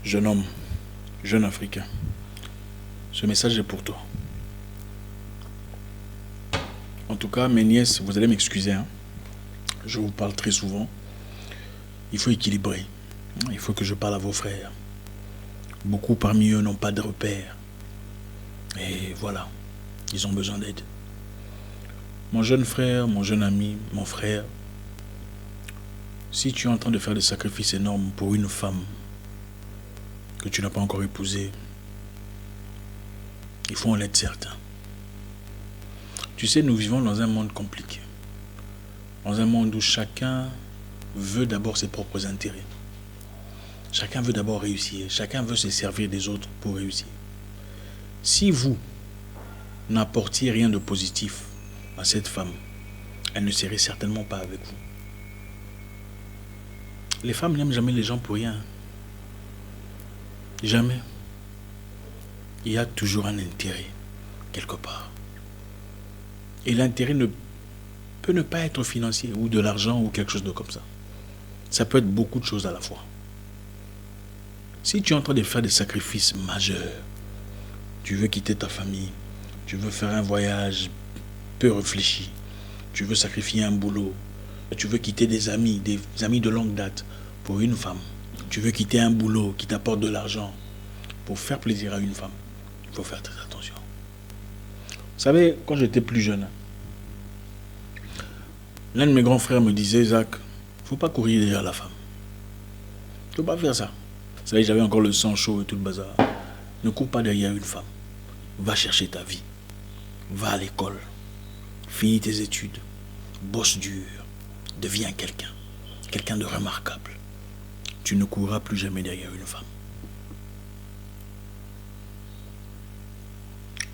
Jeune homme, jeune Africain, ce message est pour toi. En tout cas, mes nièces, vous allez m'excuser, hein. Je vous parle très souvent. Il faut équilibrer. Il faut que je parle à vos frères. Beaucoup parmi eux n'ont pas de repères. Et voilà, ils ont besoin d'aide. Mon jeune frère, mon jeune ami, mon frère, si tu es en train de faire des sacrifices énormes pour une femme que tu n'as pas encore épousée, il faut en être certain. Tu sais, nous vivons dans un monde compliqué. Dans un monde où chacun veut d'abord ses propres intérêts. Chacun veut d'abord réussir. Chacun veut se servir des autres pour réussir. Si vous n'apportiez rien de positif à cette femme, elle ne serait certainement pas avec vous. Les femmes n'aiment jamais les gens pour rien. Jamais. Il y a toujours un intérêt, quelque part. Et l'intérêt peut ne pas être financier, ou de l'argent, ou quelque chose de comme ça. Ça peut être beaucoup de choses à la fois. Si tu es en train de faire des sacrifices majeurs, tu veux quitter ta famille, tu veux faire un voyage peu réfléchi, tu veux sacrifier un boulot, tu veux quitter des amis de longue date pour une femme, tu veux quitter un boulot qui t'apporte de l'argent pour faire plaisir à une femme, il faut faire très attention. Vous savez, quand j'étais plus jeune, l'un de mes grands frères me disait, Zach, il ne faut pas courir derrière la femme. Il ne faut pas faire ça. Vous savez, j'avais encore le sang chaud et tout le bazar. Ne cours pas derrière une femme. Va chercher ta vie. Va à l'école. Finis tes études. Bosse dur. Deviens quelqu'un. Quelqu'un de remarquable. Tu ne courras plus jamais derrière une femme.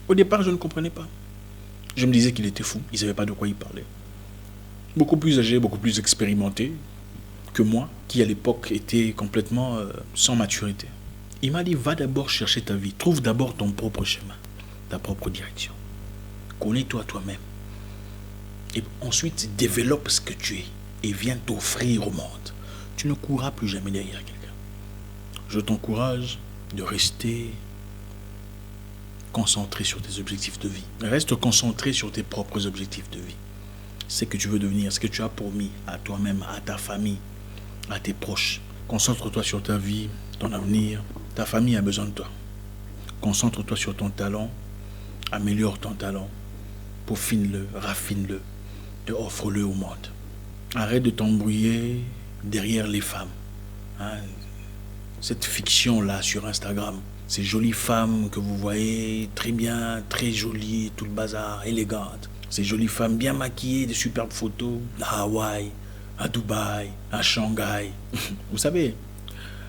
Au départ, je ne comprenais pas. Je me disais qu'il était fou. Il ne savait pas de quoi il parlait. Beaucoup plus âgé, beaucoup plus expérimenté que moi, qui à l'époque était complètement sans maturité. Il m'a dit, va d'abord chercher ta vie. Trouve d'abord ton propre chemin, ta propre direction. Connais-toi toi-même. Et ensuite, développe ce que tu es et viens t'offrir au monde. Tu ne courras plus jamais derrière quelqu'un. Je t'encourage de rester concentré sur tes objectifs de vie. Reste concentré sur tes propres objectifs de vie. Ce que tu veux devenir, ce que tu as promis à toi-même, à ta famille, à tes proches. Concentre-toi sur ta vie, ton avenir. Ta famille a besoin de toi. Concentre-toi sur ton talent. Améliore ton talent. Peaufine-le, raffine-le et offre-le au monde. Arrête de t'embrouiller derrière les femmes. Hein? Cette fiction-là sur Instagram. Ces jolies femmes que vous voyez très bien, très jolies, tout le bazar, élégantes. Ces jolies femmes bien maquillées, des superbes photos à Hawaï, à Dubaï, à Shanghai. Vous savez,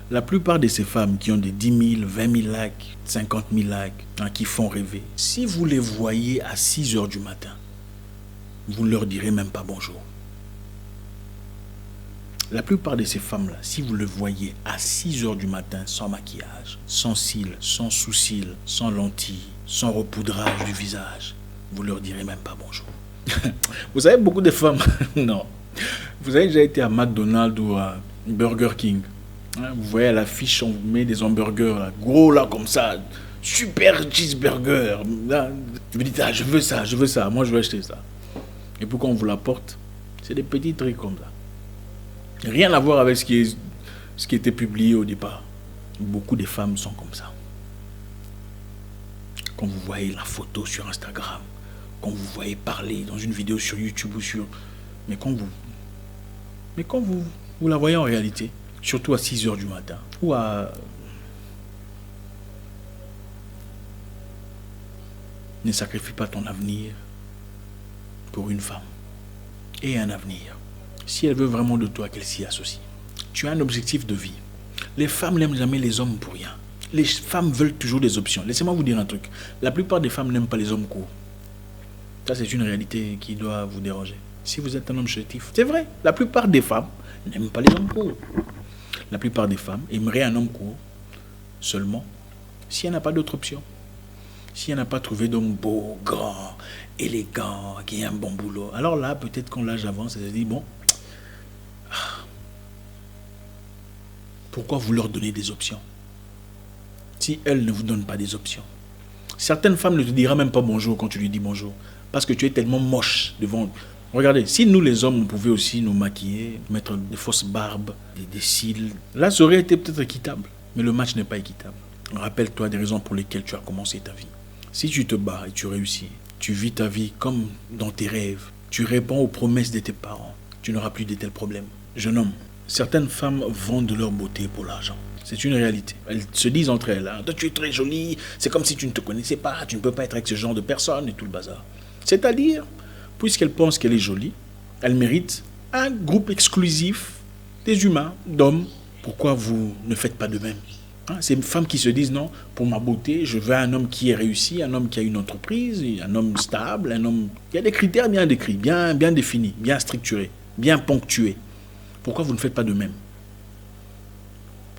la plupart de ces femmes qui ont des 10 000, 20 000 likes, 50 000 likes, hein, qui font rêver, si vous les voyez à 6 heures du matin, vous ne leur direz même pas bonjour. La plupart de ces femmes-là, si vous le voyez à 6 heures du matin, sans maquillage, sans cils, sans sous-cils, sans lentilles, sans repoudrage du visage, vous leur direz même pas bonjour. Vous savez, beaucoup de femmes, non. Vous avez déjà été à McDonald's ou à Burger King. Hein, vous voyez à l'affiche, on vous met des hamburgers là, gros là comme ça, super cheeseburger. Là, vous dites, ah, je veux ça, moi je veux acheter ça. Et pourquoi on vous l'apporte? C'est des petits trucs comme ça. Rien à voir avec ce qui était publié au départ. Beaucoup de femmes sont comme ça. Quand vous voyez la photo sur Instagram, quand vous voyez parler dans une vidéo sur YouTube ou sur... Mais quand vous la voyez en réalité, surtout à 6 heures du matin, ou à... Ne sacrifie pas ton avenir pour une femme. Et un avenir. Si elle veut vraiment de toi, qu'elle s'y associe. Tu as un objectif de vie. Les femmes n'aiment jamais les hommes pour rien. Les femmes veulent toujours des options. Laissez-moi vous dire un truc. La plupart des femmes n'aiment pas les hommes courts. Ça, c'est une réalité qui doit vous déranger. Si vous êtes un homme chétif, c'est vrai. La plupart des femmes n'aiment pas les hommes courts. La plupart des femmes aimeraient un homme court seulement si elle n'a pas d'autre option. Si elle n'a pas trouvé d'homme beau, grand, élégant, qui a un bon boulot. Alors là, peut-être quand l'âge avance, elle se dit, bon, pourquoi vous leur donnez des options? si elle ne vous donne pas des options. Certaines femmes ne te diront même pas bonjour quand tu lui dis bonjour, parce que tu es tellement moche devant. Regardez, si nous les hommes, on pouvait aussi nous maquiller, mettre des fausses barbes, des cils, là ça aurait été peut-être équitable, mais le match n'est pas équitable. Rappelle-toi des raisons pour lesquelles tu as commencé ta vie. Si tu te bats et tu réussis, tu vis ta vie comme dans tes rêves, tu réponds aux promesses de tes parents, tu n'auras plus de tels problèmes. Jeune homme, certaines femmes vendent leur beauté pour l'argent. C'est une réalité. Elles se disent entre elles, hein, tu es très jolie, c'est comme si tu ne te connaissais pas, tu ne peux pas être avec ce genre de personne et tout le bazar. C'est-à-dire, puisqu'elle pense qu'elle est jolie, elle mérite un groupe exclusif des humains, d'hommes. Pourquoi vous ne faites pas de même? C'est une femme qui se disent non, pour ma beauté, je veux un homme qui est réussi, un homme qui a une entreprise, un homme stable, un homme... Il y a des critères bien décrits, bien définis, bien structurés, bien ponctués. Pourquoi vous ne faites pas de même?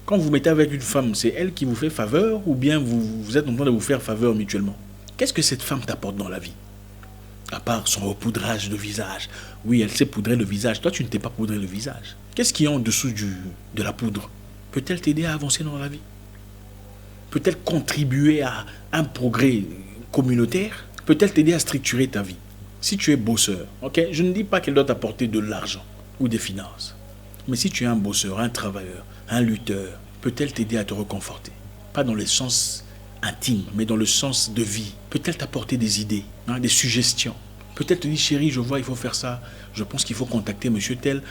Quand vous mettez avec une femme, c'est elle qui vous fait faveur ou bien vous êtes en train de vous faire faveur mutuellement? Qu'est-ce que cette femme t'apporte dans la vie? À part son repoudrage de visage. Oui, elle sait poudrer le visage. Toi, tu ne t'es pas poudré le visage. Qu'est-ce qu'il y a en dessous de la poudre? Peut-elle t'aider à avancer dans la vie? Peut-elle contribuer à un progrès communautaire? Peut-elle t'aider à structurer ta vie? Si tu es bosseur, ok, je ne dis pas qu'elle doit t'apporter de l'argent ou des finances. Mais si tu es un bosseur, un travailleur, un lutteur, peut-elle t'aider à te reconforter? Pas dans le sens intime, mais dans le sens de vie. Peut-elle t'apporter des idées, des suggestions? Peut-être te dire, chérie, je vois, il faut faire ça. Je pense qu'il faut contacter monsieur tel.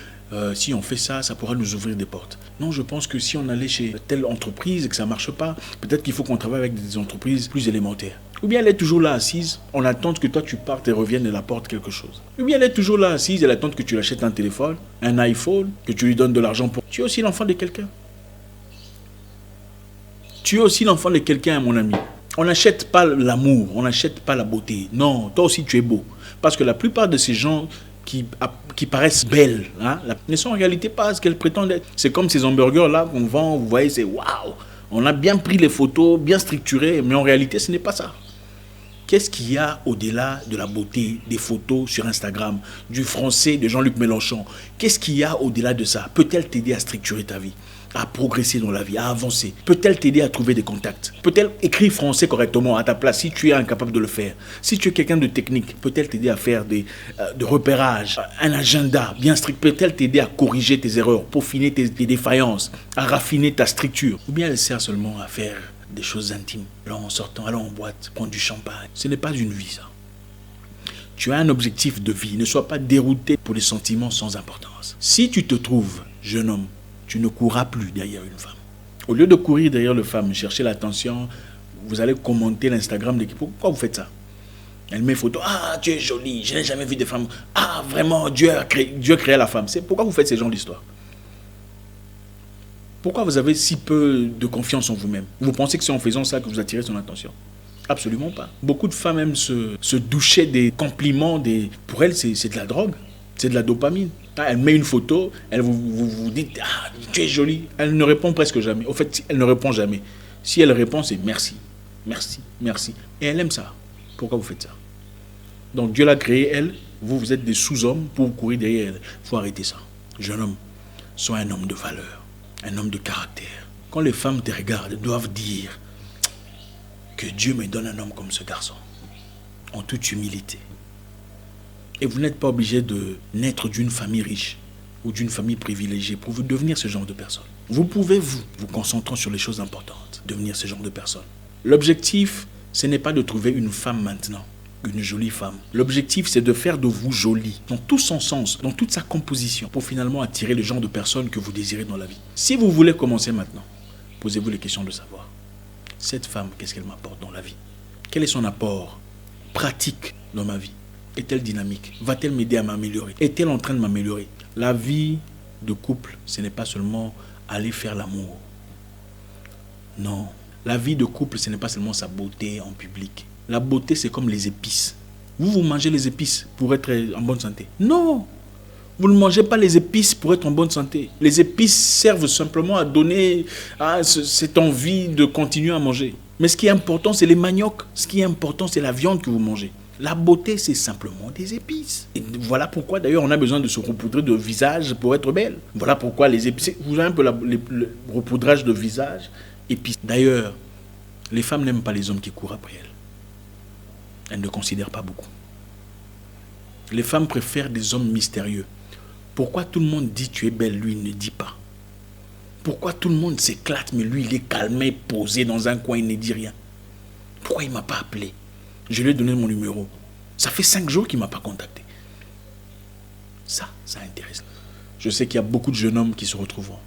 Si on fait ça, ça pourra nous ouvrir des portes. Non, je pense que si on allait chez telle entreprise et que ça ne marche pas, peut-être qu'il faut qu'on travaille avec des entreprises plus élémentaires. Ou bien elle est toujours là assise, on attend que toi tu partes et reviennes et elle apporte quelque chose. Ou bien elle est toujours là assise, elle attend que tu l'achètes un téléphone, un iPhone, que tu lui donnes de l'argent pour... Tu es aussi l'enfant de quelqu'un. Tu es aussi l'enfant de quelqu'un, mon ami. On n'achète pas l'amour, on n'achète pas la beauté. Non, toi aussi tu es beau. Parce que la plupart de ces gens qui paraissent belles, ne sont en réalité pas ce qu'elles prétendent être. C'est comme ces hamburgers-là qu'on vend, vous voyez, c'est waouh. On a bien pris les photos, bien structurées, mais en réalité, ce n'est pas ça. Qu'est-ce qu'il y a au-delà de la beauté des photos sur Instagram, du français de Jean-Luc Mélenchon? Qu'est-ce qu'il y a au-delà de ça? Peut-elle t'aider à structurer ta vie, à progresser dans la vie, à avancer? Peut-elle t'aider à trouver des contacts? Peut-elle écrire français correctement à ta place si tu es incapable de le faire? Si tu es quelqu'un de technique, peut-elle t'aider à faire de repérage, un agenda bien strict? Peut-elle t'aider à corriger tes erreurs, peaufiner tes défaillances, à raffiner ta structure? Ou bien elle sert seulement à faire des choses intimes, allons en sortant, allons en boîte, prendre du champagne? Ce n'est pas une vie, ça. Tu as un objectif de vie, ne sois pas dérouté pour des sentiments sans importance. Si tu te trouves, jeune homme, tu ne courras plus derrière une femme. Au lieu de courir derrière le femme, chercher l'attention, vous allez commenter l'Instagram de l'équipe. Pourquoi vous faites ça? Elle met photo, ah, tu es jolie, je n'ai jamais vu de femme. Ah, vraiment, Dieu créa la femme. C'est pourquoi vous faites ces genres d'histoires? Pourquoi vous avez si peu de confiance en vous-même? Vous pensez que c'est en faisant ça que vous attirez son attention? Absolument pas. Beaucoup de femmes aiment se doucher des compliments. Pour elles, c'est de la drogue. C'est de la dopamine. Elle met une photo, elle vous dit « Ah, tu es jolie ». Elle ne répond presque jamais. Au fait, elle ne répond jamais. Si elle répond, c'est « Merci, merci, merci ». Et elle aime ça. Pourquoi vous faites ça? Donc Dieu l'a créée, elle. Vous êtes des sous-hommes pour courir derrière elle. Il faut arrêter ça. Jeune homme, sois un homme de valeur. Un homme de caractère. Quand les femmes te regardent, elles doivent dire que Dieu me donne un homme comme ce garçon, en toute humilité. Et vous n'êtes pas obligé de naître d'une famille riche ou d'une famille privilégiée pour vous devenir ce genre de personne. Vous pouvez, vous concentrant sur les choses importantes, devenir ce genre de personne. L'objectif, ce n'est pas de trouver une femme maintenant, une jolie femme. L'objectif, c'est de faire de vous jolie, dans tout son sens, dans toute sa composition, pour finalement attirer le genre de personne que vous désirez dans la vie. Si vous voulez commencer maintenant, posez-vous les questions de savoir, cette femme, qu'est-ce qu'elle m'apporte dans la vie? Quel est son apport pratique dans ma vie? Est-elle dynamique? Va-t-elle m'aider à m'améliorer? Est-elle en train de m'améliorer? La vie de couple, ce n'est pas seulement aller faire l'amour. Non. La vie de couple, ce n'est pas seulement sa beauté en public. La beauté, c'est comme les épices. Vous mangez les épices pour être en bonne santé. Non! Vous ne mangez pas les épices pour être en bonne santé. Les épices servent simplement à donner cette envie de continuer à manger. Mais ce qui est important, c'est les maniocs. Ce qui est important, c'est la viande que vous mangez. La beauté, c'est simplement des épices. Et voilà pourquoi, d'ailleurs, on a besoin de se repoudrer de visage pour être belle. Voilà pourquoi les épices... Vous avez un peu le repoudrage de visage. Épices. D'ailleurs, Les femmes n'aiment pas les hommes qui courent après elles. Elles ne considèrent pas beaucoup. Les femmes préfèrent des hommes mystérieux. Pourquoi tout le monde dit tu es belle, lui il ne dit pas? Pourquoi tout le monde s'éclate, mais lui il est calmé, posé dans un coin, il ne dit rien? Pourquoi il ne m'a pas appelé? Je lui ai donné mon numéro. Ça fait 5 jours qu'il ne m'a pas contacté. Ça intéresse. Je sais qu'il y a beaucoup de jeunes hommes qui se retrouveront.